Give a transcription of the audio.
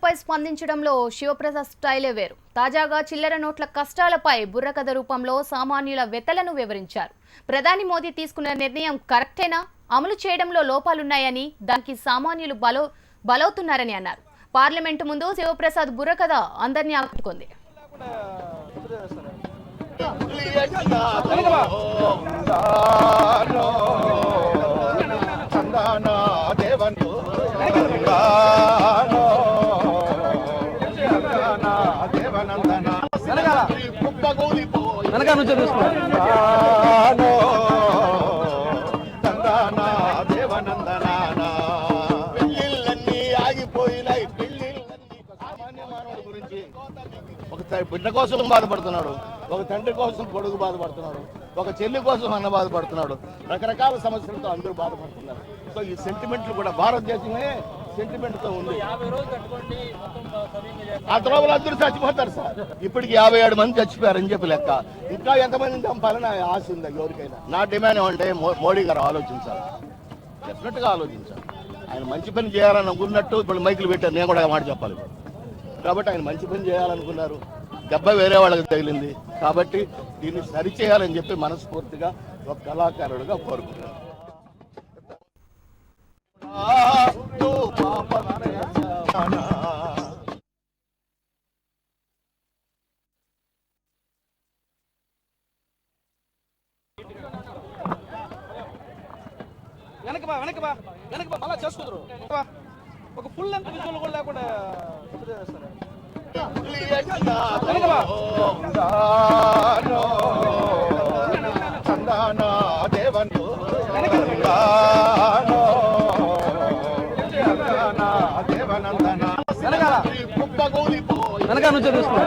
వార్తలపై స్పందించడంలో శివప్రసాద్ స్టైలే వేరు. తాజాగా చిల్లర నోట్ల కష్టాలపై బుర్రకథ రూపంలో సామాన్యుల వెతలను వివరించారు. ప్రధాని మోదీ తీసుకున్న నిర్ణయం కరెక్టేనా, అమలు చేయడంలో లోపాలున్నాయని, దానికి సామాన్యులు బలవుతున్నారని అన్నారు. పార్లమెంటు ముందు శివప్రసాద్ బుర్రకథ అందరినీ ఆకట్టుకుంది. ఒక బిడ్డ కోసం బాధపడుతున్నాడు, ఒక తండ్రి కోసం కొడుకు బాధపడుతున్నాడు, ఒక చెల్లి కోసం అన్న బాధపడుతున్నాడు. రకరకాల సమస్యలతో అందరూ బాధపడుతున్నారు. సో ఈ సెంటిమెంట్లు కూడా భారతదేశమే సెంటిమెంట్తో ఉంది. ఆ తర్వాత అందరూ చచ్చిపోతారు సార్. ఇప్పటికి 57 మంది చచ్చిపోయారని చెప్పి లెక్క. ఇంకా ఎంతమందిని చంపాలని ఆశ ఉంది ఎవరికైనా. నా డిమాండ్ ఏమంటే మోడీ గారు ఆలోచించాలి, డెఫినెట్గా ఆలోచించాలి. ఆయన మంచి పని చేయాలని అనుకున్నట్టు ఇప్పుడు మైకులు పెట్టారు, నేను కూడా మాట చెప్పాలి. కాబట్టి ఆయన మంచి పని చేయాలనుకున్నారు, దెబ్బ వేరే వాళ్ళకి తగిలింది. కాబట్టి దీన్ని సరిచేయాలని చెప్పి మనస్ఫూర్తిగా ఒక కళాకారుడిగా కోరుకుంటున్నాను. వెనక మళ్ళా చేసుకుంటారు. ఒక ఫుల్ లెంత్ విజువల్ కూడా లేకుండా వెనక నుంచి చూసుకో.